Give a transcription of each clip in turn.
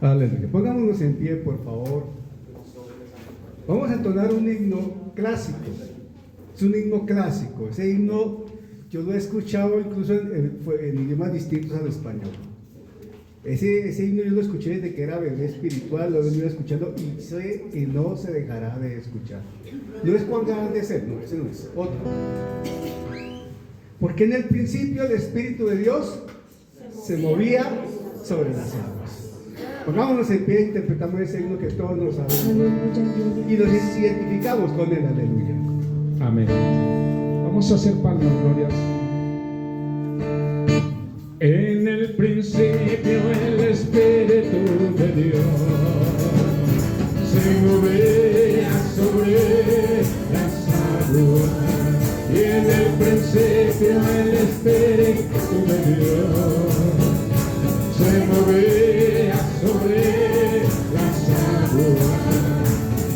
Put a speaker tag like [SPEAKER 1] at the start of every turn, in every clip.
[SPEAKER 1] Aleluya. Pongámonos en pie, por favor. Vamos a entonar un himno clásico. Es un himno clásico. Ese himno yo lo he escuchado incluso en idiomas distintos al español. Ese himno yo lo escuché desde que era bebé espiritual, lo he venido escuchando y sé que no se dejará de escuchar. No es Juan Gabriel de ser, no, ese no es, otro. Porque en el principio el Espíritu de Dios se movía sobre las aguas. Pongámonos en pie e interpretamos ese himno que todos nos sabemos y nos identificamos con él, aleluya.
[SPEAKER 2] Amén. Vamos a hacer palmas, glorias. En el principio el Espíritu de Dios se movía sobre las aguas. Y en el principio el Espíritu de Dios se movía sobre las aguas.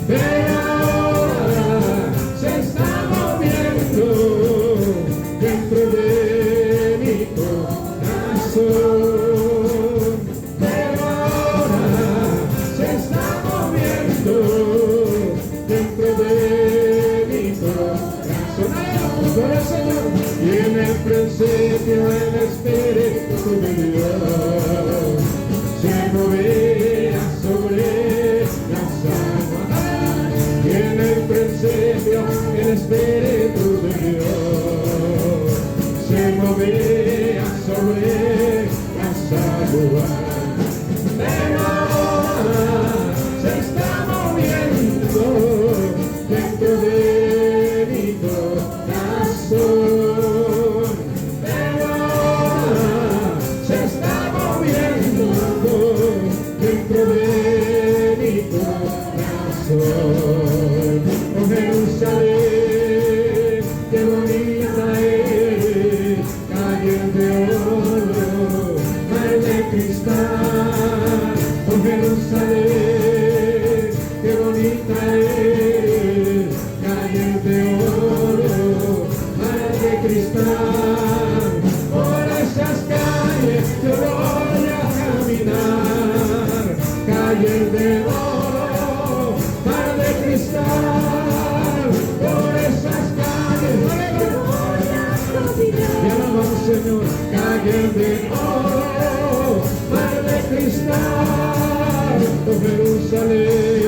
[SPEAKER 2] Pero ahora se está moviendo dentro de mi corazón. Pero ahora se está moviendo dentro de mi corazón. Gloria al Señor. Y en el principio el Espíritu de Dios se movía sobre las aguas. Y en el principio el Espíritu de Dios se movía sobre las aguas. Pero ahora se está moviendo dentro de mi corazón. Pero ahora se está moviendo dentro de mi corazón. Oh Jerusalén, qué bonita es, calle de oro, mar de cristal. Oh Jerusalén, qué bonita es, calle de oro, mar de cristal. Por esas calles yo voy a caminar, calles de oro, mar de cristal. Por esas calles yo voy a caminar. Y alabamos, Señor, calles de oro, mar de cristal. Oh Jerusalén,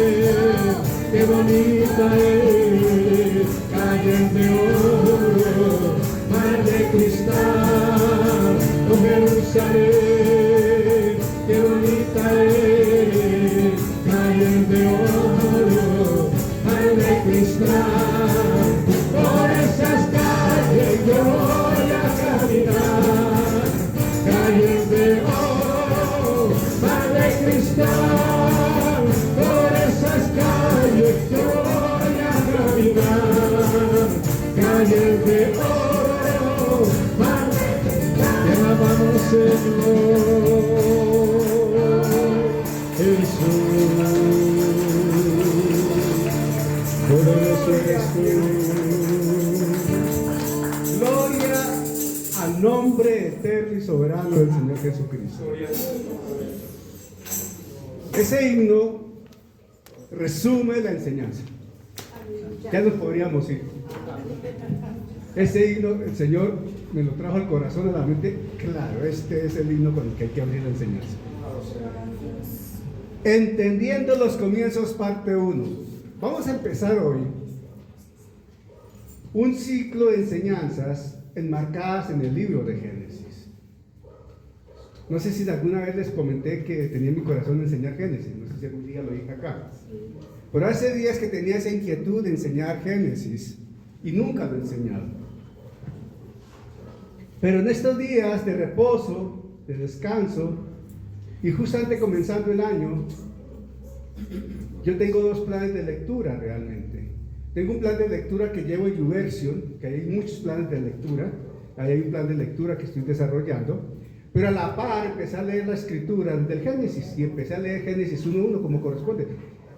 [SPEAKER 2] qué bonita es, calles de oro, mar de cristal. Oh Jerusalén, qué bonita es, calles de oro, mar de cristal. Por esas calles yo voy a caminar, calles de oro, mar de cristal. Por esas calles yo voy a caminar, calles de oro, mar de cristal. Te amamos, Señor Jesús, poderoso eres tú.
[SPEAKER 1] Gloria al nombre eterno y soberano del Señor Jesucristo. Ese himno resume la enseñanza. Ya nos podríamos ir. Ese himno, el Señor me lo trajo al corazón, a la mente. Claro, este es el himno con el que hay que abrir la enseñanza. Entendiendo los comienzos, parte 1. Vamos a empezar hoy un ciclo de enseñanzas enmarcadas en el libro de Génesis. No sé si alguna vez les comenté que tenía en mi corazón enseñar Génesis, no sé si algún día lo dije acá. Pero hace días que tenía esa inquietud de enseñar Génesis y nunca lo he enseñado. Pero en estos días de reposo, de descanso, y justamente comenzando el año, yo tengo dos planes de lectura realmente. Tengo un plan de lectura que llevo en YouVersion, que hay muchos planes de lectura. Ahí hay un plan de lectura que estoy desarrollando. Pero a la par empecé a leer la escritura del Génesis y empecé a leer Génesis 1:1 como corresponde.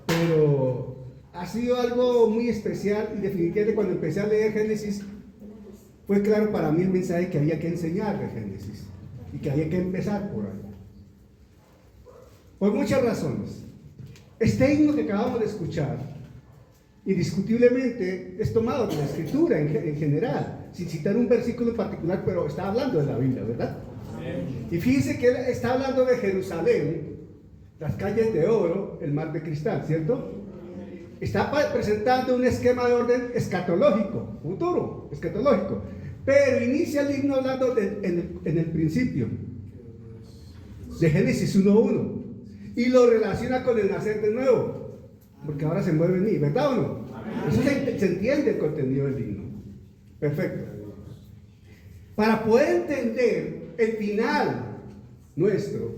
[SPEAKER 1] Pero ha sido algo muy especial y definitivamente cuando empecé a leer Génesis fue claro para mí el mensaje que había que enseñar de Génesis y que había que empezar por ahí. Por muchas razones. Este himno que acabamos de escuchar, indiscutiblemente, es tomado de la escritura en general, sin citar un versículo en particular, pero está hablando de la Biblia, ¿verdad? Y fíjense que él está hablando de Jerusalén, las calles de oro, el mar de cristal, ¿cierto? Está presentando un esquema de orden escatológico, futuro, escatológico. Pero inicia el himno hablando en el principio, de Génesis 1:1. Y lo relaciona con el nacer de nuevo, porque ahora se mueve en mí, ¿verdad o no? Eso se entiende el contenido del himno. Perfecto. Para poder entender el final nuestro,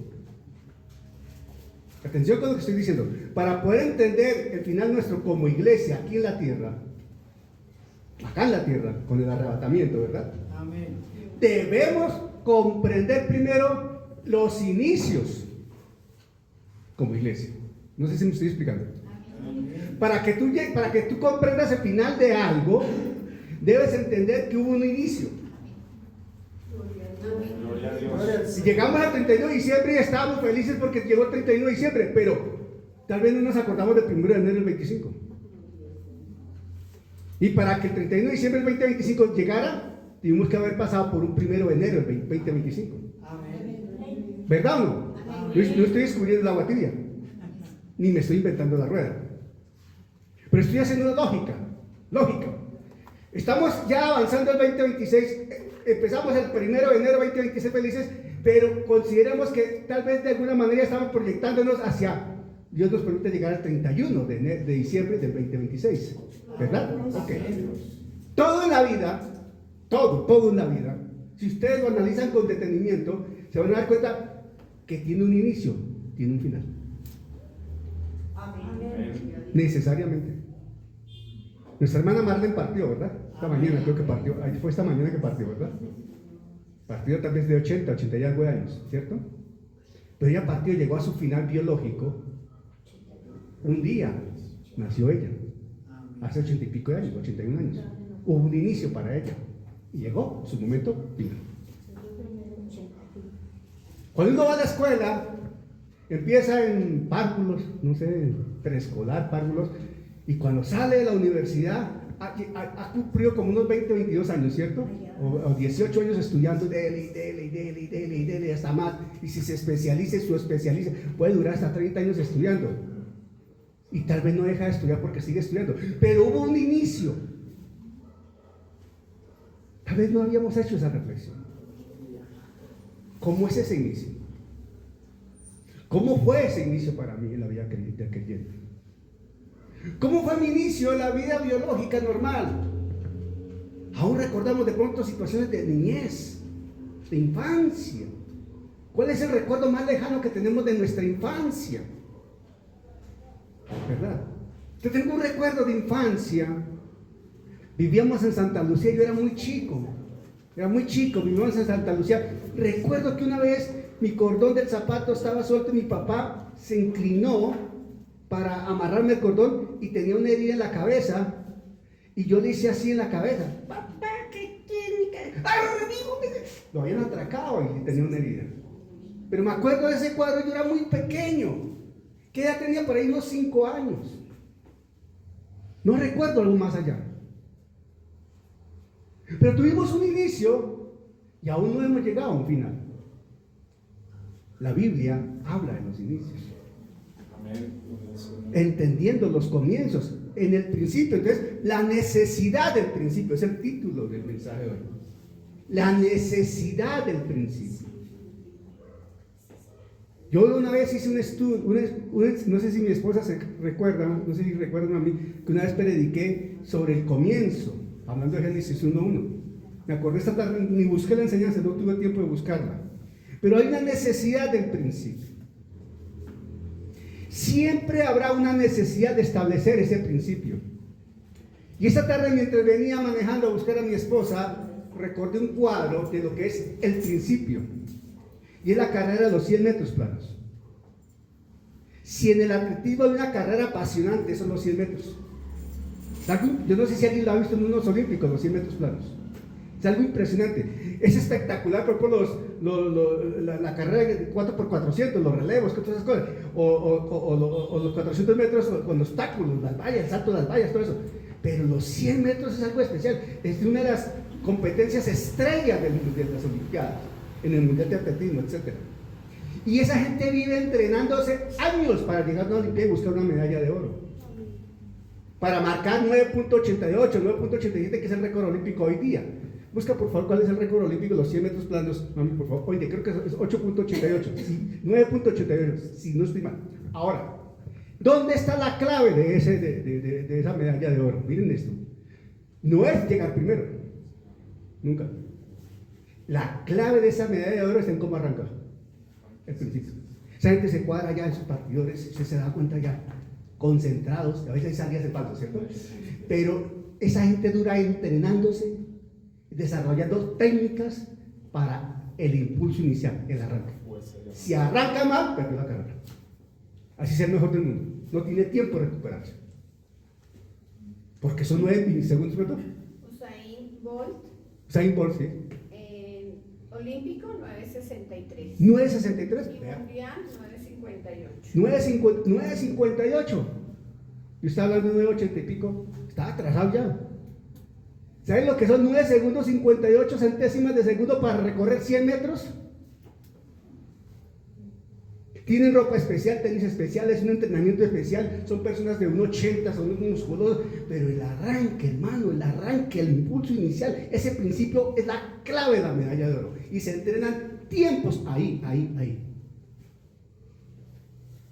[SPEAKER 1] atención con lo que estoy diciendo, para poder entender el final nuestro como iglesia aquí en la tierra, acá en la tierra, con el arrebatamiento, ¿verdad? Amén. Debemos comprender primero los inicios como iglesia. No sé si me estoy explicando. Para que tú comprendas el final de algo, debes entender que hubo un inicio. Si llegamos al 31 de diciembre y estábamos felices porque llegó el 31 de diciembre, pero tal vez no nos acordamos del 1 de enero del 25. Y para que el 31 de diciembre del 2025 llegara, tuvimos que haber pasado por un 1 de enero del 2025. ¿Verdad o no? No estoy descubriendo la agua tibia, ni me estoy inventando la rueda, pero estoy haciendo lógica. Estamos ya avanzando el 2026, empezamos el 1 de enero 2026 felices, pero consideramos que tal vez de alguna manera estamos proyectándonos hacia, Dios nos permite llegar al 31 de diciembre del 2026, ¿verdad? Ok. Todo en la vida, todo en la vida, si ustedes lo analizan con detenimiento, se van a dar cuenta que tiene un inicio, tiene un final. Amén. Necesariamente. Nuestra hermana Marlene partió, ¿verdad? Esta mañana creo que partió, fue esta mañana que partió, ¿verdad? Partió tal vez de 80 y algo de años, ¿cierto? Pero ella partió, llegó a su final biológico. Un día nació ella, hace 80 y pico de años, 81 años. Hubo un inicio para ella y llegó su momento final. Cuando uno va a la escuela, empieza en párvulos, no sé, preescolar, párvulos, y cuando sale de la universidad, ha cumplido como unos 20, 22 años, ¿cierto? O 18 años estudiando, dele, hasta más. Y si se especializa, puede durar hasta 30 años estudiando. Y tal vez no deja de estudiar porque sigue estudiando. Pero hubo un inicio. Tal vez no habíamos hecho esa reflexión. ¿Cómo es ese inicio? ¿Cómo fue ese inicio para mí en la vida creyente? ¿Cómo fue mi inicio en la vida biológica normal? Aún recordamos de pronto situaciones de niñez, de infancia. ¿Cuál es el recuerdo más lejano que tenemos de nuestra infancia? ¿Verdad? Yo tengo un recuerdo de infancia. Vivíamos en Santa Lucía, yo era muy chico, vivíamos en Santa Lucía. Recuerdo que una vez mi cordón del zapato estaba suelto y mi papá se inclinó para amarrarme el cordón y tenía una herida en la cabeza. Y yo le hice así en la cabeza: papá, ¿qué tiene? Lo habían atracado y tenía una herida. Pero me acuerdo de ese cuadro, yo era muy pequeño. ¿Qué edad tenía? Por ahí unos 5 años. No recuerdo algo más allá. Pero tuvimos un inicio y aún no hemos llegado a un final. La Biblia habla de los inicios. Entendiendo los comienzos en el principio. Entonces, la necesidad del principio es el título del mensaje de hoy. La necesidad del principio. Yo una vez hice un estudio, no sé si mi esposa se recuerda, no sé si recuerdan a mí, que una vez prediqué sobre el comienzo, hablando de Génesis 1:1. Me acordé esta tarde, ni busqué la enseñanza, no tuve tiempo de buscarla. Pero hay una necesidad del principio. Siempre habrá una necesidad de establecer ese principio. Y esta tarde, mientras venía manejando a buscar a mi esposa, recordé un cuadro de lo que es el principio. Y es la carrera de los 100 metros planos. Si en el atletismo hay una carrera apasionante, son los 100 metros. Yo no sé si alguien lo ha visto en unos olímpicos, los 100 metros planos. Es algo impresionante. Es espectacular, por ejemplo, la carrera de 4x400, los relevos, todas esas cosas. O los 400 metros con los obstáculos, las vallas, el salto de las vallas, todo eso. Pero los 100 metros es algo especial. Es una de las competencias estrellas de las Olimpiadas, en el Mundial de Atletismo, etc. Y esa gente vive entrenándose años para llegar a una Olimpiada y buscar una medalla de oro. Para marcar 9.88, 9.87, que es el récord olímpico hoy día. Busca por favor cuál es el récord olímpico de los 100 metros planos, mami, por favor. Oye, creo que es 8.88, sí, 9.88, si no estoy mal. Ahora, ¿dónde está la clave de esa medalla de oro? Miren esto. No es llegar primero, nunca. La clave de esa medalla de oro está en cómo arranca, el principio. Esa gente se cuadra ya en sus partidores, se da cuenta ya, concentrados, a veces hay salidas en falso, ¿cierto? Pero esa gente dura entrenándose, desarrollando técnicas para el impulso inicial, el arranque. Si arranca mal, perdió la carrera. Así es el mejor del mundo. No tiene tiempo de recuperarse. Porque son 9 segundos, ¿verdad? Usain Bolt, sí.
[SPEAKER 3] Olímpico 9.63.
[SPEAKER 1] 9.63.
[SPEAKER 3] Y mundial 9.58.
[SPEAKER 1] 9.58. Yo estaba hablando de 9.80 y pico. Estaba atrasado ya. ¿Saben lo que son 9 segundos 58 centésimas de segundo para recorrer 100 metros? Tienen ropa especial, tenis especial, es un entrenamiento especial, son personas de 1.80, son unos musculosos, pero el arranque, hermano, el arranque, el impulso inicial, ese principio es la clave de la medalla de oro. Y se entrenan tiempos ahí.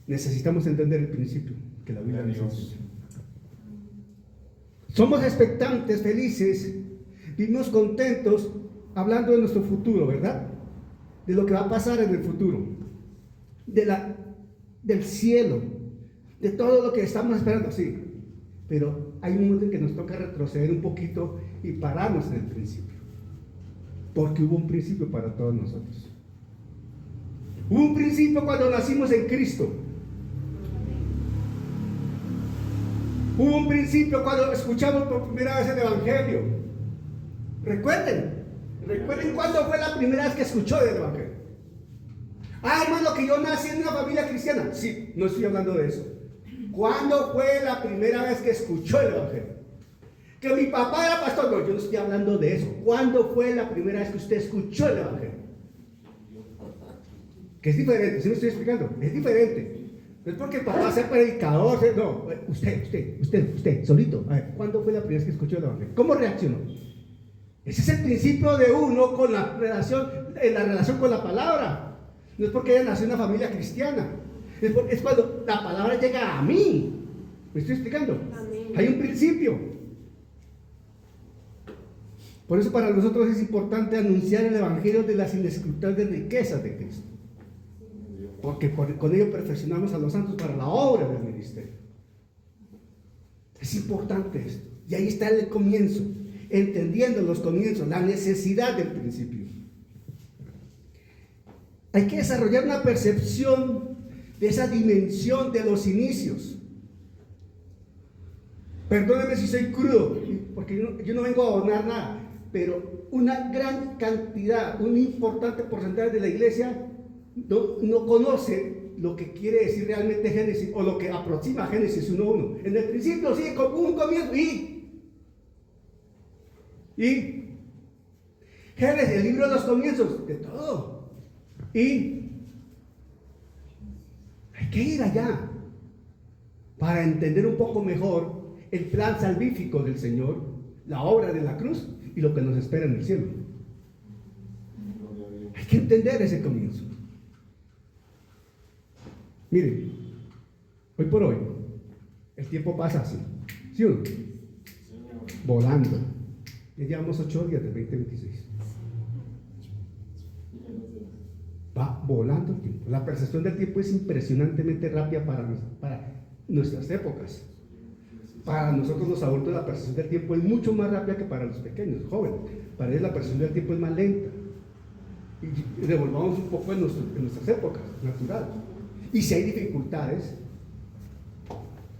[SPEAKER 1] Necesitamos entender el principio que la Biblia nos enseña. Somos expectantes, felices, vivimos contentos hablando de nuestro futuro, ¿verdad? De lo que va a pasar en el futuro. Del cielo, de todo lo que estamos esperando, sí, pero hay un momento en que nos toca retroceder un poquito y pararnos en el principio, porque hubo un principio para todos nosotros. Hubo un principio cuando nacimos en Cristo. Hubo un principio cuando escuchamos por primera vez el Evangelio. Recuerden cuándo fue la primera vez que escuchó del Evangelio. Hermano, que yo nací en una familia cristiana. Sí, no estoy hablando de eso. ¿Cuándo fue la primera vez que escuchó el Evangelio? Que mi papá era pastor. No, yo no estoy hablando de eso. ¿Cuándo fue la primera vez que usted escuchó el Evangelio? Que es diferente, ¿sí me estoy explicando? Es diferente. No es porque el papá sea predicador. No, usted, solito. A ver, ¿cuándo fue la primera vez que escuchó el Evangelio? ¿Cómo reaccionó? Ese es el principio de uno con la relación con la palabra. No es porque haya nacido en una familia cristiana. Es cuando la palabra llega a mí. ¿Me estoy explicando?
[SPEAKER 3] Amén.
[SPEAKER 1] Hay un principio. Por eso para nosotros es importante anunciar el Evangelio de las inescrutables riquezas de Cristo. Porque con ello perfeccionamos a los santos para la obra del ministerio. Es importante esto. Y ahí está el comienzo. Entendiendo los comienzos, la necesidad del principio. Hay que desarrollar una percepción de esa dimensión de los inicios. Perdónenme si soy crudo, porque yo no vengo a adornar nada, pero una gran cantidad, un importante porcentaje de la iglesia no conoce lo que quiere decir realmente Génesis, o lo que aproxima Génesis 1.1. En el principio sí, con un comienzo, y Génesis, el libro de los comienzos, de todo. Y hay que ir allá para entender un poco mejor el plan salvífico del Señor, la obra de la cruz y lo que nos espera en el cielo. Hay que entender ese comienzo. Miren, hoy por hoy el tiempo pasa así, ¿sí o no? Volando. Ya llevamos 8 días del 2026. Va volando el tiempo. La percepción del tiempo es impresionantemente rápida para nuestras épocas. Para nosotros los adultos la percepción del tiempo es mucho más rápida que para los pequeños, jóvenes. Para ellos la percepción del tiempo es más lenta. Y revolvamos un poco en nuestras épocas, natural. Y si hay dificultades,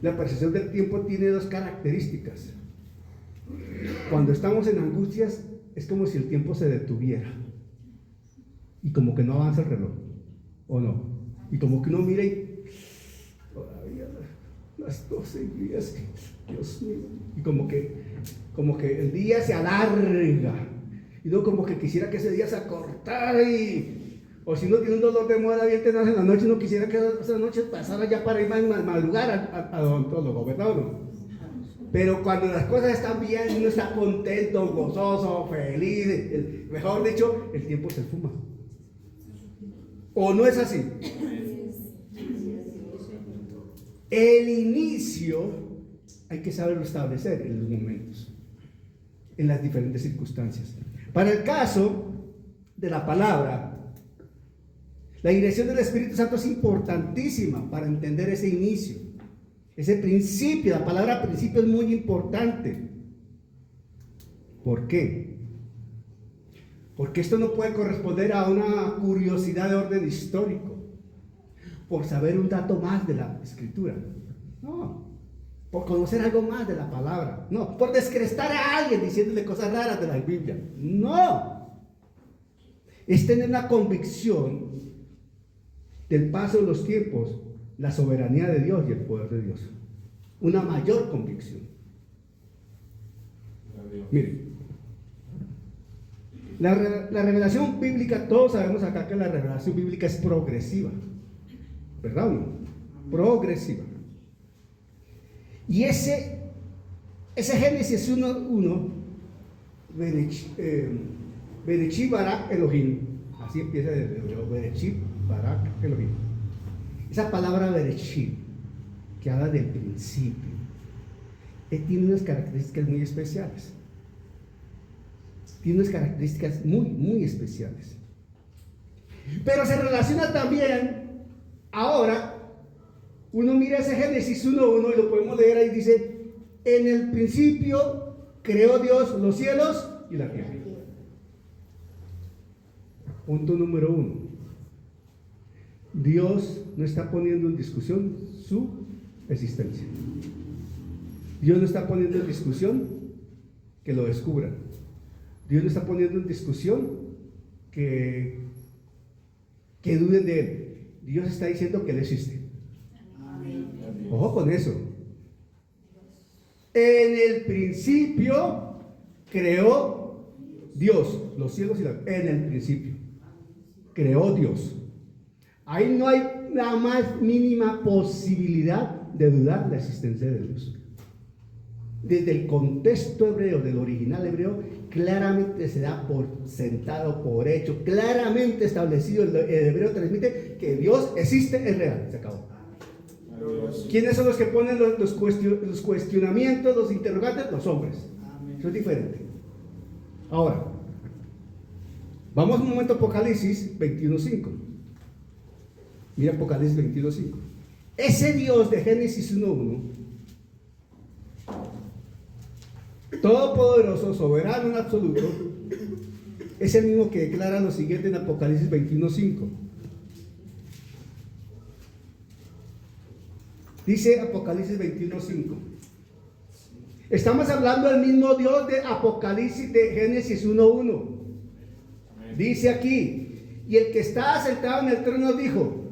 [SPEAKER 1] la percepción del tiempo tiene dos características. Cuando estamos en angustias, es como si el tiempo se detuviera. Y como que no avanza el reloj, ¿o no? Y como que uno mira y todavía las 12 días, Dios mío. Y como que el día se alarga. Y luego como que quisiera que ese día se acortara o si uno tiene un dolor de muela bien tenaz en la noche, no quisiera que esa noche pasara ya para ir a madrugar al odontólogo, ¿verdad o no? Pero cuando las cosas están bien, uno está contento, gozoso, feliz, mejor dicho, el tiempo se fuma. ¿O no es así? El inicio hay que saberlo establecer en los momentos, en las diferentes circunstancias. Para el caso de la palabra, la dirección del Espíritu Santo es importantísima para entender ese inicio, ese principio. La palabra principio es muy importante. ¿Por qué? Porque esto no puede corresponder a una curiosidad de orden histórico, por saber un dato más de la Escritura. No, por conocer algo más de la palabra. No, por descrestar a alguien diciéndole cosas raras de la Biblia. No, es tener una convicción del paso de los tiempos, la soberanía de Dios y el poder de Dios. Una mayor convicción. Miren, la revelación bíblica, todos sabemos acá que la revelación bíblica es progresiva, ¿verdad o no? Progresiva. Y ese Génesis 1:1, Bereshit bara Elohim, así empieza desde hebreo, Bereshit bara Elohim. Esa palabra Bereshit, que habla del principio, tiene unas características muy especiales. Tiene unas características muy, muy especiales. Pero se relaciona también, ahora, uno mira ese Génesis 1:1 y lo podemos leer ahí, dice, en el principio creó Dios los cielos y la tierra. Punto número 1. Dios no está poniendo en discusión su existencia. Dios no está poniendo en discusión que lo descubran. Dios no está poniendo en discusión que duden de Él. Dios está diciendo que Él existe. Ojo con eso. En el principio creó Dios los cielos y la tierra. En el principio creó Dios. Ahí no hay la más mínima posibilidad de dudar la existencia de Dios. Desde el contexto hebreo, del original hebreo, claramente se da por sentado, por hecho, claramente establecido. El hebreo transmite que Dios existe, es real. Se acabó. ¿Quiénes son los que ponen los cuestionamientos, los interrogantes? Los hombres. Eso es diferente. Ahora, vamos un momento a Apocalipsis 21:5. Mira Apocalipsis 21:5. Ese Dios de Génesis 1:1, todopoderoso, soberano en absoluto, es el mismo que declara lo siguiente en Apocalipsis 21:5. Dice Apocalipsis 21:5. Estamos hablando del mismo Dios de Apocalipsis, de Génesis 1:1. Dice aquí, y el que estaba sentado en el trono dijo,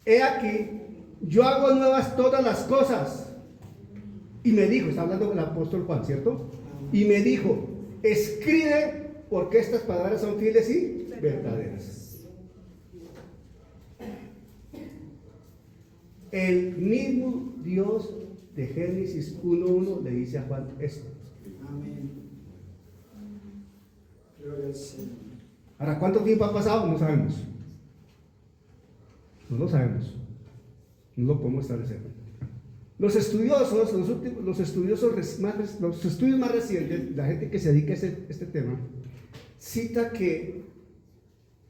[SPEAKER 1] he aquí, yo hago nuevas todas las cosas. Y me dijo, está hablando el apóstol Juan, ¿cierto? Y me dijo, escribe, porque estas palabras son fieles y verdaderas. El mismo Dios de Génesis 1:1 le dice a Juan esto.
[SPEAKER 4] Amén. Gloria al Señor.
[SPEAKER 1] Ahora, ¿cuánto tiempo ha pasado? No sabemos. No lo sabemos. No lo podemos establecer. Los estudios más recientes, la gente que se dedica a este tema, cita que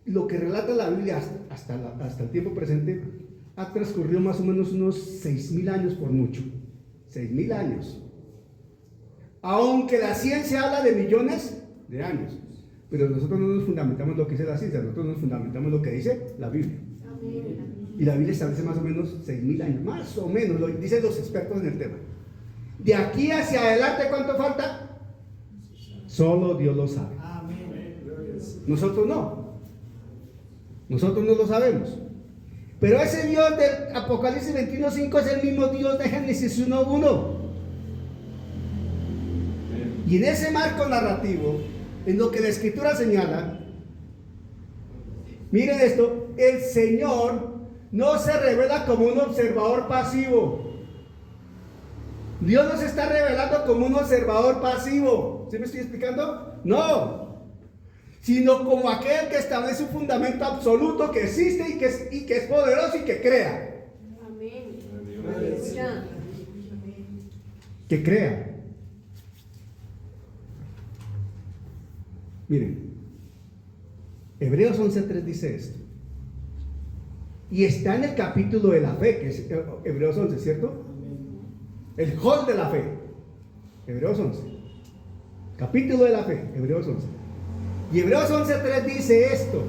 [SPEAKER 1] lo que relata la Biblia hasta el tiempo presente ha transcurrido más o menos unos 6.000 años por mucho. 6.000 años. Aunque la ciencia habla de millones de años. Pero nosotros no nos fundamentamos en lo que dice la ciencia, nosotros nos fundamentamos en lo que dice la Biblia. Y la Biblia establece más o menos 6.000 años, más o menos, lo dicen los expertos en el tema. De aquí hacia adelante, ¿cuánto falta? Solo Dios lo sabe.
[SPEAKER 4] Amén. Gloria al Señor.
[SPEAKER 1] Nosotros no. Nosotros no lo sabemos. Pero ese Dios del Apocalipsis 21:5 es el mismo Dios de Génesis 1:1. Y en ese marco narrativo, en lo que la Escritura señala, miren esto, el Señor no se revela como un observador pasivo. Dios no se está revelando como un observador pasivo. ¿Sí me estoy explicando? No. Sino como aquel que establece un fundamento absoluto que existe y que es poderoso y que crea.
[SPEAKER 3] Amén.
[SPEAKER 4] Aleluya.
[SPEAKER 1] Que crea. Miren, Hebreos 11:3 dice esto. Y está en el capítulo de la fe, que es Hebreos 11, ¿cierto? El hall de la fe. Hebreos 11. Capítulo de la fe, Hebreos 11. Y Hebreos 11:3 dice esto.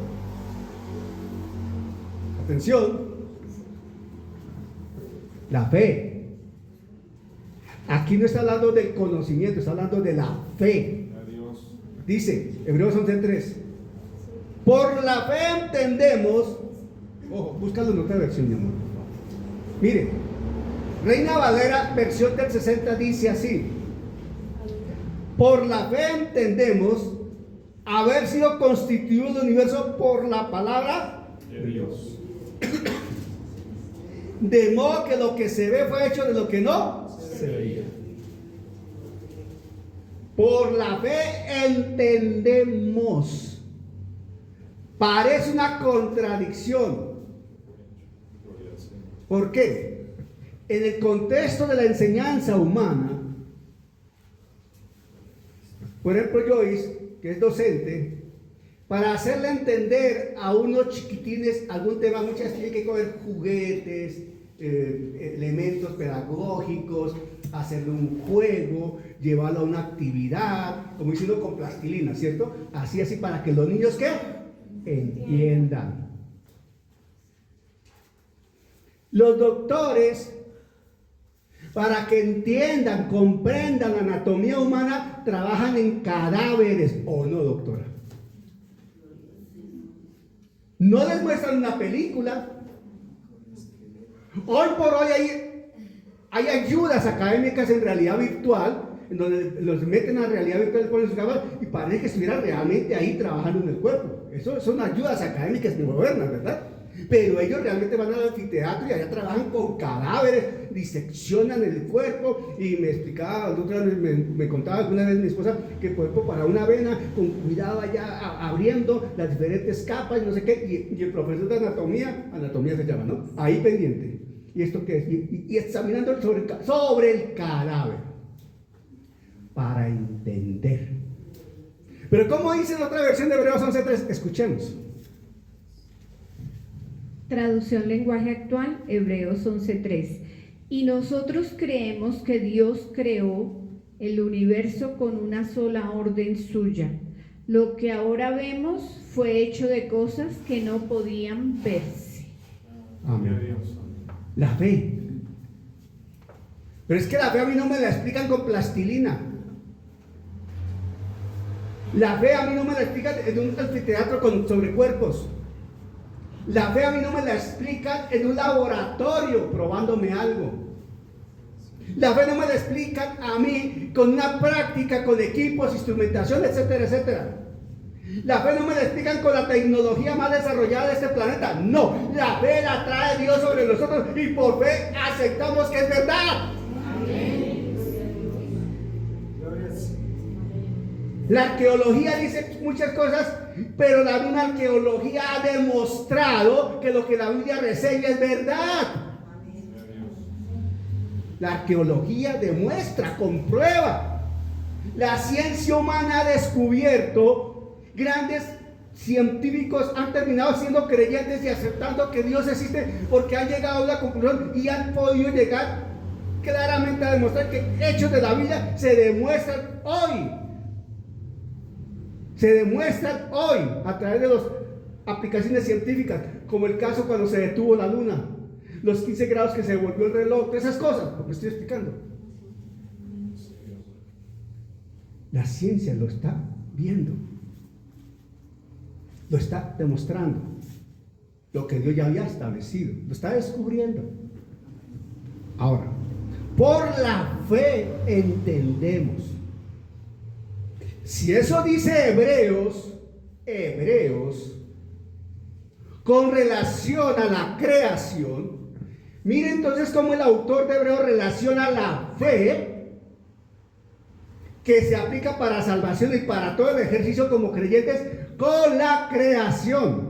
[SPEAKER 1] Atención. La fe. Aquí no está hablando del conocimiento, está hablando de la fe. Dice, Hebreos 11:3. Por la fe entendemos. Ojo, búscalo en otra versión, mi amor. Mire, Reina Valera, versión del 60, dice así: por la fe entendemos haber sido constituido el universo por la palabra
[SPEAKER 2] De Dios.
[SPEAKER 1] de modo que lo que se ve fue hecho de lo que no se veía. Por la fe entendemos. Parece una contradicción. ¿Por qué? En el contexto de la enseñanza humana, por ejemplo, Joyce, que es docente, para hacerle entender a unos chiquitines algún tema, muchas veces tiene que coger juguetes, elementos pedagógicos, hacerle un juego, llevarlo a una actividad, como diciendo con plastilina, ¿cierto? Así, para que los niños, ¿qué? Entiendan. Los doctores, para que entiendan, comprendan la anatomía humana, trabajan en cadáveres, ¿o no, doctora? No les muestran una película. Hoy por hoy hay ayudas académicas en realidad virtual, en donde los meten a realidad virtual, ponen sus gafas y parece que estuvieran realmente ahí trabajando en el cuerpo. Eso son ayudas académicas modernas, ¿verdad? Pero ellos realmente van al anfiteatro y allá trabajan con cadáveres, diseccionan el cuerpo. Y me explicaba, me contaba alguna vez mi esposa que por ejemplo para una vena, con cuidado allá abriendo las diferentes capas y no sé qué, y el profesor de anatomía se llama, ¿no? Ahí pendiente. ¿Y esto qué es? Y examinando sobre el cadáver para entender. Pero ¿cómo dice en otra versión de Hebreos 11:3? Escuchemos.
[SPEAKER 5] Traducción lenguaje actual, Hebreos 11:3. Y nosotros creemos que Dios creó el universo con una sola orden suya. Lo que ahora vemos fue hecho de cosas que no podían verse.
[SPEAKER 1] Amén. La fe. Pero es que la fe a mí no me la explican con plastilina. La fe a mí no me la explican en un anfiteatro sobre cuerpos. La fe a mí no me la explican en un laboratorio probándome algo. La fe no me la explican a mí con una práctica, con equipos, instrumentación, etcétera, etcétera. La fe no me la explican con la tecnología más desarrollada de este planeta. No, la fe la trae Dios sobre nosotros y por fe aceptamos que es verdad. La arqueología dice muchas cosas, pero la misma arqueología ha demostrado que lo que la Biblia reseña es verdad. La arqueología demuestra, comprueba. La ciencia humana ha descubierto, grandes científicos han terminado siendo creyentes y aceptando que Dios existe porque han llegado a la conclusión y han podido llegar claramente a demostrar que hechos de la Biblia se demuestran hoy. Se demuestran hoy a través de las aplicaciones científicas, como el caso cuando se detuvo la luna, los 15 grados que se devolvió el reloj, todas esas cosas, lo que estoy explicando. La ciencia lo está viendo, lo está demostrando, lo que Dios ya había establecido, lo está descubriendo. Ahora, por la fe entendemos. Si eso dice Hebreos, con relación a la creación, mire entonces cómo el autor de Hebreos relaciona la fe que se aplica para salvación y para todo el ejercicio como creyentes con la creación.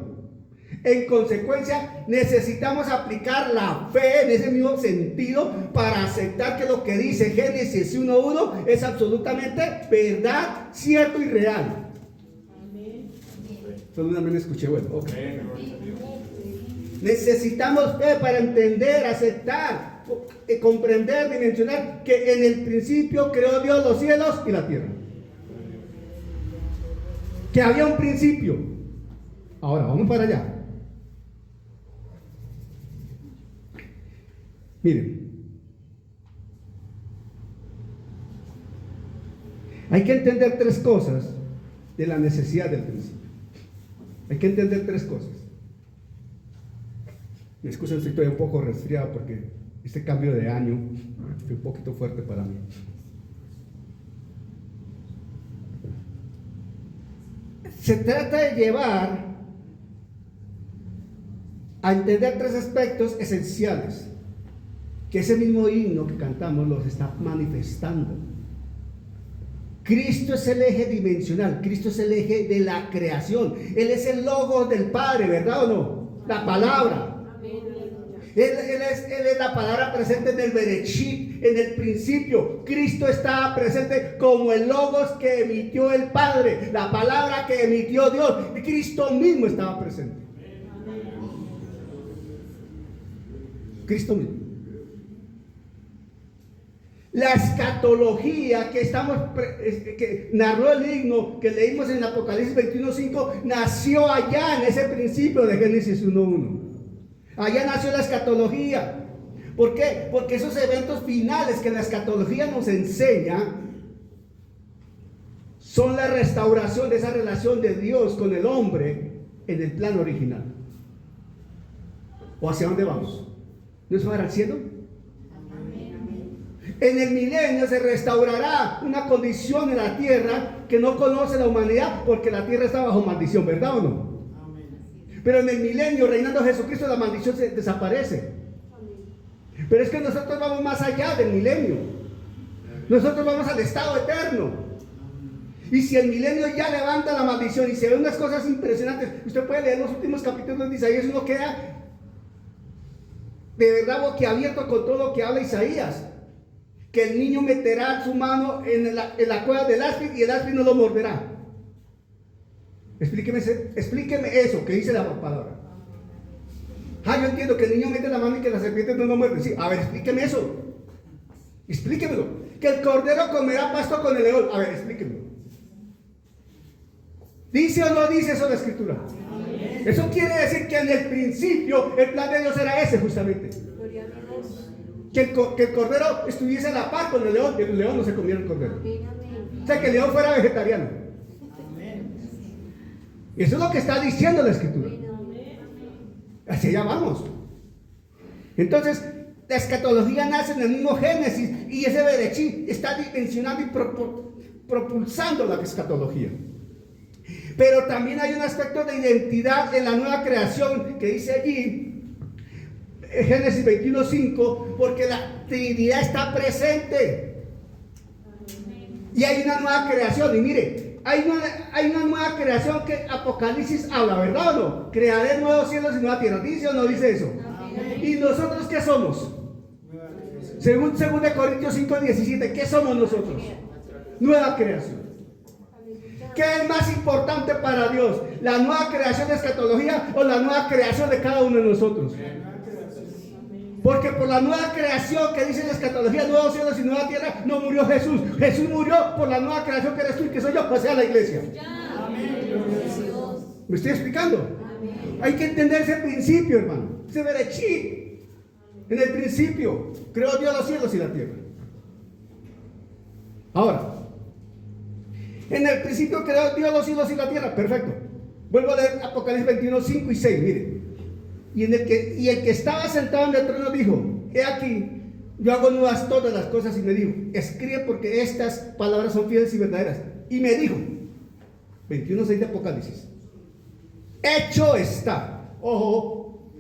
[SPEAKER 1] En consecuencia, necesitamos aplicar la fe en ese mismo sentido para aceptar que lo que dice Génesis 1:1 es absolutamente verdad, cierto y real. Solo una vez escuché, bueno, ok. Necesitamos fe para entender, aceptar, comprender, dimensionar que en el principio creó Dios los cielos y la tierra. Que había un principio. Ahora, vamos para allá. Miren, hay que entender tres cosas de la necesidad del principio. Hay que entender tres cosas. Me excusan si estoy un poco resfriado porque este cambio de año fue un poquito fuerte para mí. Se trata de llevar a entender tres aspectos esenciales que ese mismo himno que cantamos los está manifestando. Cristo es el eje dimensional, Cristo es el eje de la creación, Él es el logo del Padre, ¿verdad o no? La palabra. Él es la palabra presente en el Bereshit, en el principio. Cristo estaba presente como el logos que emitió el Padre, la palabra que emitió Dios. Y Cristo mismo estaba presente. Cristo mismo. La escatología que narró el himno que leímos en Apocalipsis 21:5 nació allá en ese principio de Génesis 1:1. Allá nació la escatología. ¿Por qué? Porque esos eventos finales que la escatología nos enseña son la restauración de esa relación de Dios con el hombre en el plano original. ¿O hacia dónde vamos? ¿No es para el cielo? En el milenio se restaurará una condición en la tierra que no conoce la humanidad porque la tierra está bajo maldición, ¿verdad o no? Pero en el milenio, reinando Jesucristo, la maldición desaparece. Pero es que nosotros vamos más allá del milenio. Nosotros vamos al estado eterno. Y si el milenio ya levanta la maldición y se ven unas cosas impresionantes, usted puede leer los últimos capítulos de Isaías y uno queda de verdad boquiabierto con todo lo que habla Isaías. Que el niño meterá su mano en la cueva del áspid y el áspid no lo morderá. Explíqueme eso que dice la palabra. Yo entiendo que el niño mete la mano y que la serpiente no lo muerde. Sí, a ver, explíqueme eso. Explíquemelo. Que el cordero comerá pasto con el león. A ver, explíquemelo. ¿Dice o no dice eso la escritura? Amén. Eso quiere decir que en el principio el plan de Dios era ese justamente. Que el cordero estuviese a la par con el león y el león no se comiera el cordero. O sea, que el león fuera vegetariano. Eso es lo que está diciendo la escritura. Hacia allá vamos. Entonces, la escatología nace en el mismo Génesis y ese Bereshit está dimensionando y propulsando la escatología. Pero también hay un aspecto de identidad en la nueva creación que dice allí, Génesis 21:5, porque la Trinidad está presente. Y hay una nueva creación. Y mire, hay una nueva creación que Apocalipsis habla, ¿verdad o no? Crearé nuevos cielos y nueva tierra. ¿Dice o no dice eso? Amén. ¿Y nosotros qué somos? Según 2 Corintios 5:17, ¿qué somos nosotros? Nueva creación. ¿Qué es más importante para Dios? ¿La nueva creación de escatología o la nueva creación de cada uno de nosotros? Porque por la nueva creación que dice la escatología, nuevos cielos y nueva tierra, no murió Jesús. Jesús murió por la nueva creación que eres tú y que soy yo, o sea, la iglesia. ¿Me estoy explicando? Hay que entender ese principio, hermano. Ese berechí. En el principio creó Dios los cielos y la tierra. Ahora, en el principio creó Dios los cielos y la tierra. Perfecto. Vuelvo a leer Apocalipsis 21, 5 y 6. Mire. Y el que estaba sentado en el trono dijo: he aquí, yo hago nuevas todas las cosas. Y me dijo: escribe, porque estas palabras son fieles y verdaderas. Y me dijo, 21, 6 de Apocalipsis: hecho está. Ojo,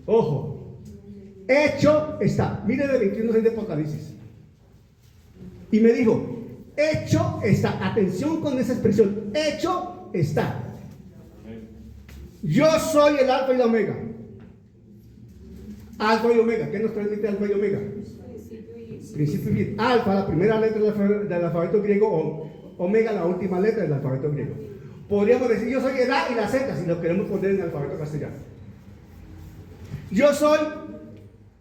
[SPEAKER 1] ojo, hecho está. Mire de 21, 6 de Apocalipsis. Y me dijo: hecho está. Atención con esa expresión: hecho está. Yo soy el Alfa y la Omega. Alfa y Omega. ¿Qué nos transmite Alfa y Omega? Principio y fin. Alfa, la primera letra del alfabeto griego. Omega, la última letra del alfabeto griego. Podríamos decir: yo soy el A y la Z, si lo queremos poner en el alfabeto castellano. Yo soy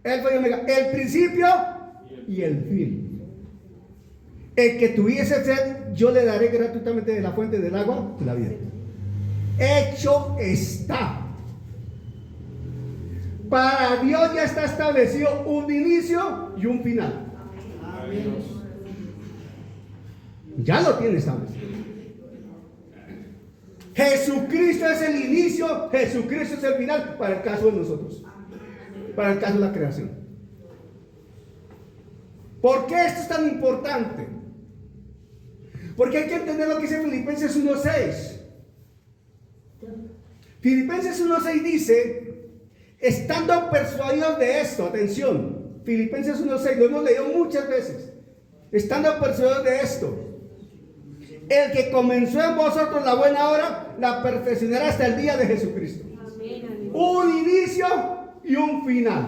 [SPEAKER 1] Alfa y Omega, el principio y el fin. El que tuviese sed, yo le daré gratuitamente de la fuente del agua de la vida. Hecho está. Para Dios ya está establecido un inicio y un final. Ya lo tiene establecido. Jesucristo es el inicio, Jesucristo es el final para el caso de nosotros, para el caso de la creación. ¿Por qué esto es tan importante? Porque hay que entender lo que dice Filipenses 1:6. Filipenses 1:6 dice: estando persuadidos de esto, atención, Filipenses 1:6, lo hemos leído muchas veces. Estando persuadidos de esto, el que comenzó en vosotros la buena obra, la perfeccionará hasta el día de Jesucristo. Un inicio y un final.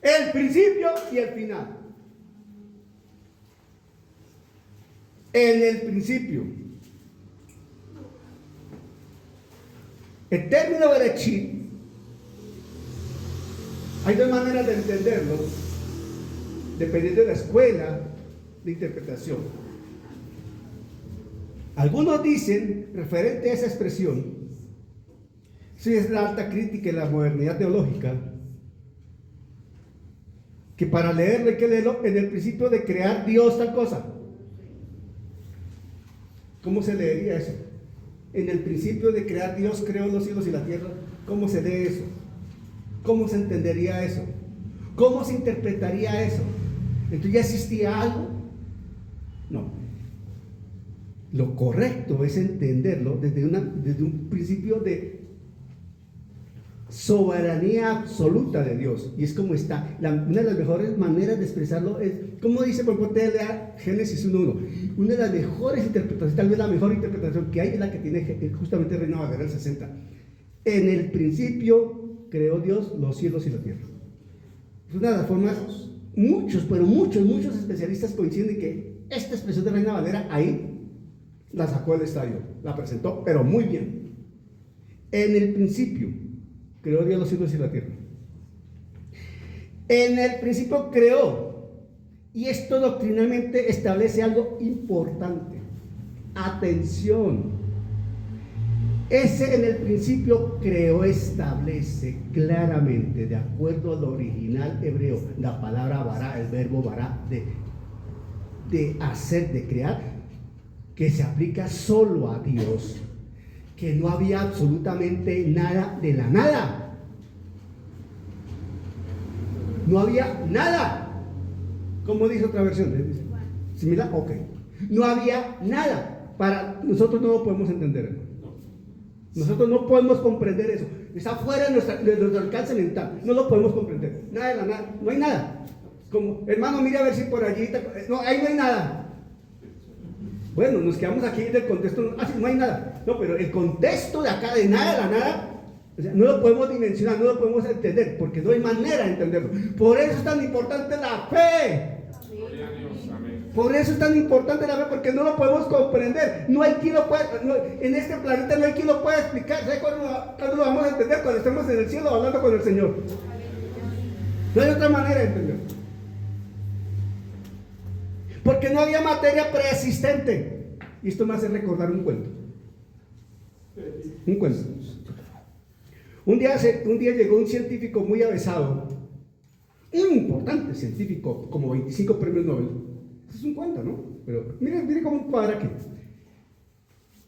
[SPEAKER 1] El principio y el final. En el principio. El término berechit, hay dos maneras de entenderlo, dependiendo de la escuela de interpretación. Algunos dicen, referente a esa expresión, si es la alta crítica y la modernidad teológica, que para leerlo hay que leerlo en el principio de crear Dios tal cosa. ¿Cómo se leería eso? En el principio de crear Dios creó los cielos y la tierra. ¿Cómo se lee eso? ¿Cómo se entendería eso? ¿Cómo se interpretaría eso? ¿Entonces ya existía algo? No. Lo correcto es entenderlo desde un principio de soberanía absoluta de Dios. Y es como está. Una de las mejores maneras de expresarlo es, como dice, por ejemplo, lea Génesis 1:1. Una de las mejores interpretaciones, tal vez la mejor interpretación que hay, es la que tiene justamente Reina Valera el 60. En el principio creó Dios los cielos y la tierra. Es una de las formas, muchos especialistas coinciden en que esta expresión de Reina Valera ahí la sacó el estadio, la presentó, pero muy bien. En el principio creó Dios los cielos y la tierra. En el principio creó. Y esto doctrinalmente establece algo importante. Atención. Ese en el principio creó establece claramente, de acuerdo al original hebreo, la palabra bará, el verbo bará, de hacer, de crear, que se aplica solo a Dios, que no había absolutamente nada de la nada. No había nada. ¿Cómo dice otra versión? ¿Similar? Ok. No había nada. Para nosotros no lo podemos entender. Nosotros no podemos comprender eso. Está fuera de nuestro alcance mental. No lo podemos comprender. Nada de la nada. No hay nada. Como, hermano, mire a ver si por allí. No, ahí no hay nada. Bueno, nos quedamos aquí del contexto. Ah, sí, no hay nada. No, pero el contexto de acá, de nada de la nada, o sea, no lo podemos dimensionar, no lo podemos entender, porque no hay manera de entenderlo. Por eso es tan importante la fe. Por eso es tan importante la fe, porque no lo podemos comprender. No hay quien lo pueda, en este planeta no hay quien lo pueda explicar. ¿Sabe cuándo lo vamos a entender? Cuando estemos en el cielo hablando con el Señor. No hay otra manera de entenderlo. Porque no había materia preexistente. Y esto me hace recordar un cuento. Un cuento. Un día llegó un científico muy avesado, un importante científico, como 25 premios Nobel. Es un cuento, ¿no? Pero mire cómo cuadra aquí.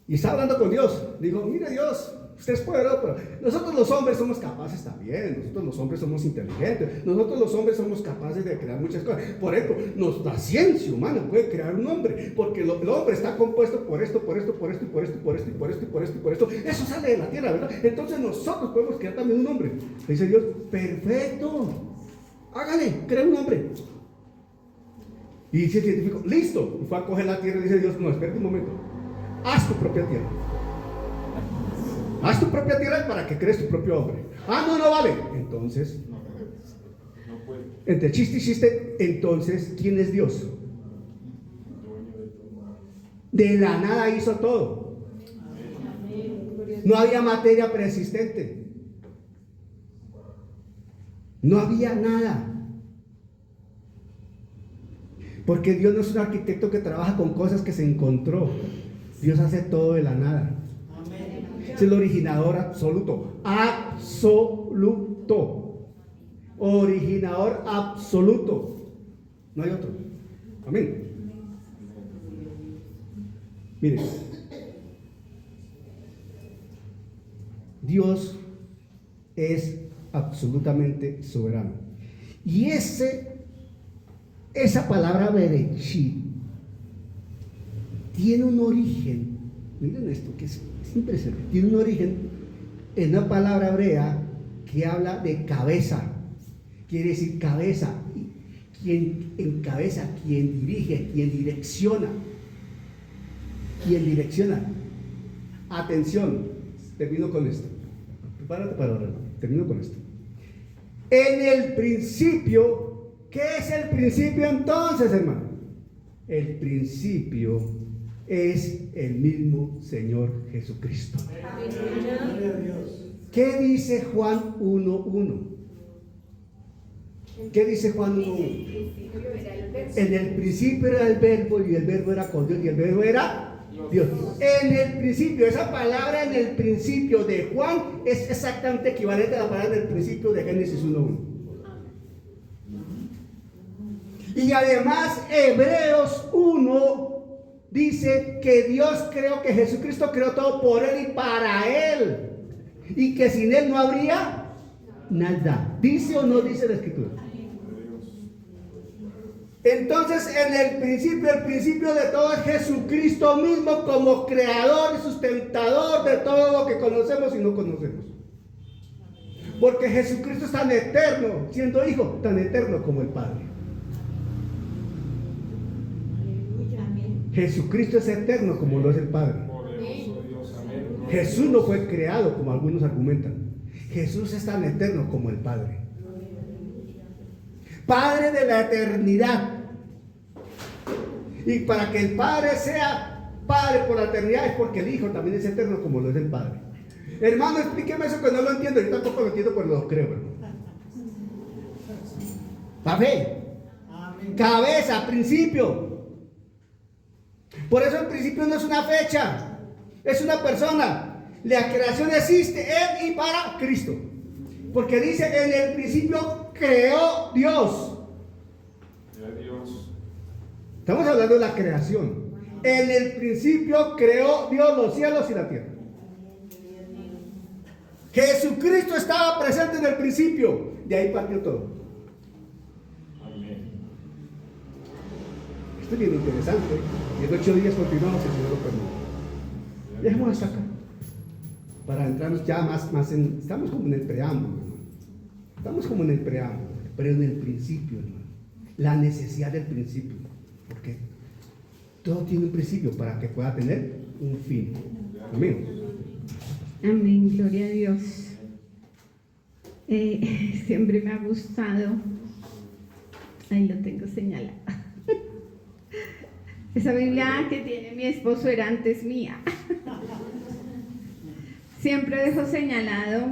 [SPEAKER 1] Y estaba hablando con Dios. Digo, mire Dios, usted es poderoso, pero nosotros los hombres somos capaces también. Nosotros los hombres somos inteligentes. Nosotros los hombres somos capaces de crear muchas cosas. Por ejemplo, la ciencia humana puede crear un hombre, porque el hombre está compuesto por esto, por esto, por esto, y por esto, y por esto, y por esto, y por esto, y por esto. Eso sale de la tierra, ¿verdad? Entonces nosotros podemos crear también un hombre. Dice Dios, perfecto. Hágale, crea un hombre. Y dice el científico, listo. Y fue a coger la tierra y dice Dios, no, espérate un momento. Haz tu propia tierra. Haz tu propia tierra para que crees tu propio hombre. Ah, no vale. Entonces, entre chiste y chiste, entonces, ¿quién es Dios? De la nada hizo todo. No había materia preexistente. No había nada. Porque Dios no es un arquitecto que trabaja con cosas que se encontró. Dios hace todo de la nada. Es el originador absoluto. Absoluto. Originador absoluto. No hay otro. Amén. Miren. Dios es absolutamente soberano. Y esa palabra Bereshit tiene un origen, miren esto que es impresionante, tiene un origen en una palabra hebrea que habla de cabeza, quiere decir cabeza, quien encabeza, quien dirige, quien direcciona. Atención, termino con esto, prepárate para ahora, termino con esto. En el principio, ¿qué es el principio entonces, hermano? El principio es el mismo Señor Jesucristo. ¿Qué dice Juan 1:1? ¿Qué dice Juan 1:1? En el principio era el verbo y el verbo era con Dios y el verbo era Dios. En el principio, esa palabra en el principio de Juan es exactamente equivalente a la palabra del principio de Génesis 1:1. Y además Hebreos 1 dice que Dios creó, que Jesucristo creó todo por Él y para Él, y que sin Él no habría nada. ¿Dice o no dice la Escritura? Entonces el principio de todo es Jesucristo mismo como creador y sustentador de todo lo que conocemos y no conocemos. Porque Jesucristo es tan eterno, siendo hijo, tan eterno como el Padre. Jesucristo es eterno como lo es el Padre. Jesús no fue creado como algunos argumentan. Jesús es tan eterno como el Padre. Padre de la eternidad. Y para que el Padre sea Padre por la eternidad es porque el Hijo también es eterno como lo es el Padre. Hermano, explíqueme eso que no lo entiendo. Yo tampoco lo entiendo, pero lo creo, hermano. La fe. Cabeza, principio. Por eso el principio no es una fecha, es una persona. La creación existe en y para Cristo. Porque dice, en el principio creó Dios. Estamos hablando de la creación. En el principio creó Dios los cielos y la tierra. Jesucristo estaba presente en el principio. De ahí partió todo. Esto es bien interesante. Y en 8 días continuamos, el Señor lo permite. Dejemos hasta acá. Para entrarnos ya más en... Estamos como en el preámbulo, hermano. Estamos como en el preámbulo. Pero en el principio, hermano. La necesidad del principio. Porque todo tiene un principio para que pueda tener un fin. Amén.
[SPEAKER 5] Amén, gloria a Dios. Siempre me ha gustado. Ahí lo tengo señalado. Esa Biblia que tiene mi esposo era antes mía. Siempre dejo señalado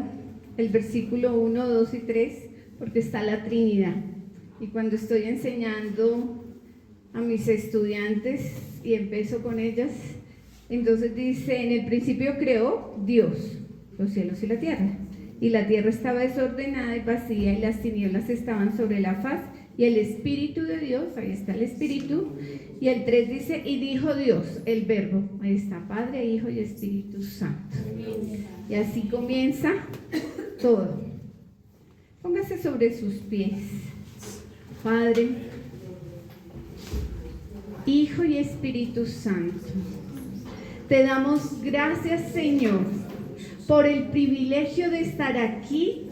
[SPEAKER 5] el versículo 1, 2 y 3 porque está la Trinidad. Y cuando estoy enseñando a mis estudiantes y empiezo con ellas, entonces dice: en el principio creó Dios los cielos y la tierra. Y la tierra estaba desordenada y vacía, y las tinieblas estaban sobre la faz, y el Espíritu de Dios, ahí está el Espíritu. Y el 3 dice: y dijo Dios, el Verbo, ahí está, Padre, Hijo y Espíritu Santo. Y así comienza todo. Póngase sobre sus pies. Padre, Hijo y Espíritu Santo, te damos gracias, Señor, por el privilegio de estar aquí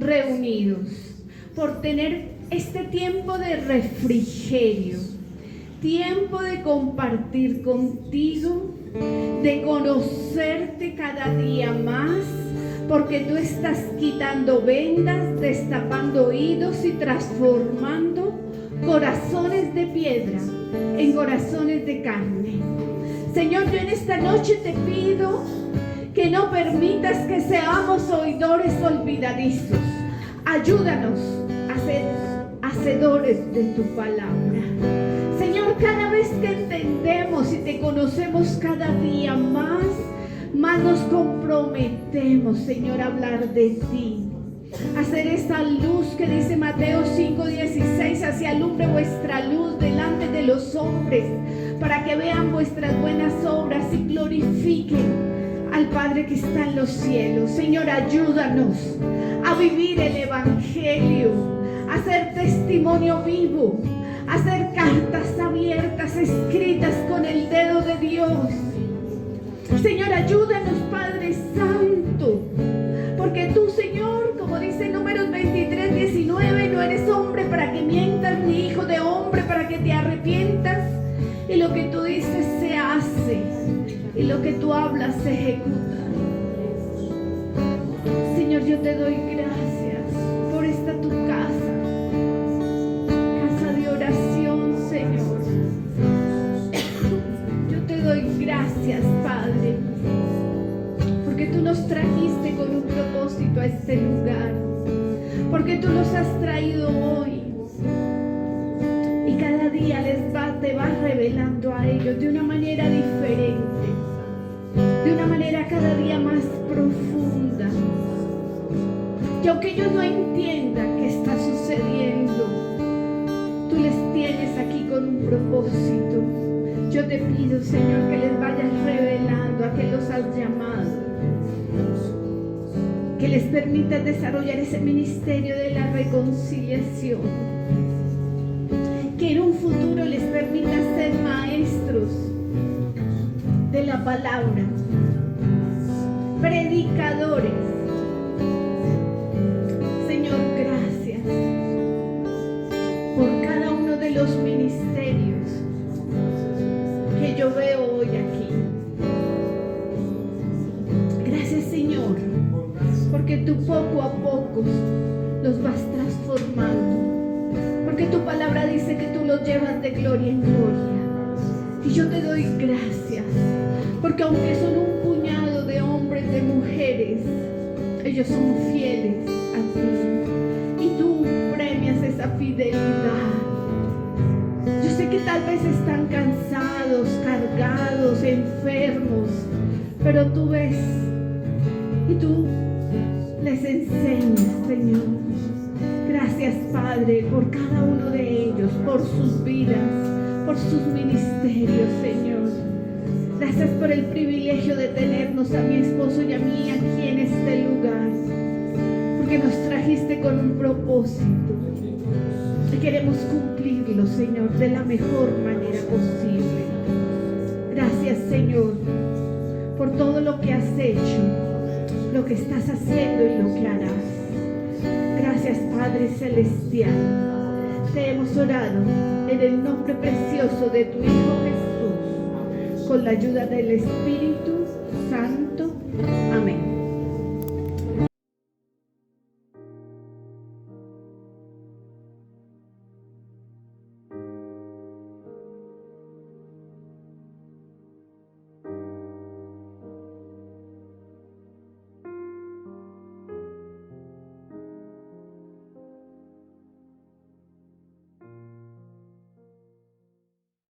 [SPEAKER 5] reunidos, por tener este tiempo de refrigerio, tiempo de compartir contigo, de conocerte cada día más, porque tú estás quitando vendas, destapando oídos y transformando corazones de piedra en corazones de carne. Señor, yo en esta noche te pido que no permitas que seamos oidores olvidadizos. Ayúdanos a ser hacedores de tu palabra. Señor, cada vez que entendemos y te conocemos cada día más nos comprometemos, Señor, a hablar de ti. Hacer esa luz que dice Mateo 5:16, así alumbre vuestra luz delante de los hombres, para que vean vuestras buenas obras y glorifiquen al Padre que está en los cielos. Señor, ayúdanos a vivir el Evangelio, a ser testimonio vivo, a ser cartas abiertas, escritas con el dedo de Dios. Señor, ayúdanos, Padre Santo, porque tú, Señor, como dice Números 23:19, no eres hombre para que mientas, ni hijo de hombre para que te arrepientas. Y lo que tú dices se hace, y lo que tú hablas se ejecuta. Señor, yo te doy gracias por esta tu casa de oración, Señor. Yo te doy gracias, Padre, porque tú nos trajiste con un propósito a este lugar, porque tú nos has traído hoy, y cada día te vas revelando a ellos de una manera diferente, de una manera cada día más profunda. Y aunque ellos no entiendan qué está sucediendo, tú les tienes aquí con un propósito. Yo te pido, Señor, que les vayas revelando a qué los has llamado, que les permitas desarrollar ese ministerio de la reconciliación, que en un futuro les permitas ser maestros de la palabra, predicadores. Señor, gracias por cada uno de los ministerios que yo veo hoy aquí. Gracias, Señor, porque tú poco a poco los vas transformando, porque tu palabra dice que tú los llevas de gloria en gloria. Y yo te doy gracias, porque aunque son un puñado de hombres, de mujeres, ellos son fieles a ti, y tú premias esa fidelidad. Yo sé que tal vez están cansados, cargados, enfermos, pero tú ves y tú les enseñas, Señor. Gracias, Padre, por cada uno de ellos, por sus vidas, por sus ministerios, Señor. Gracias por el privilegio de tenernos a mi esposo y a mí aquí en este lugar, porque nos trajiste con un propósito y queremos cumplirlo, Señor, de la mejor manera posible. Gracias, Señor, por todo lo que has hecho, lo que estás haciendo y lo que harás. Gracias, Padre Celestial. Te hemos orado en el nombre precioso de tu Hijo Jesús, con la ayuda del Espíritu Santo. Amén.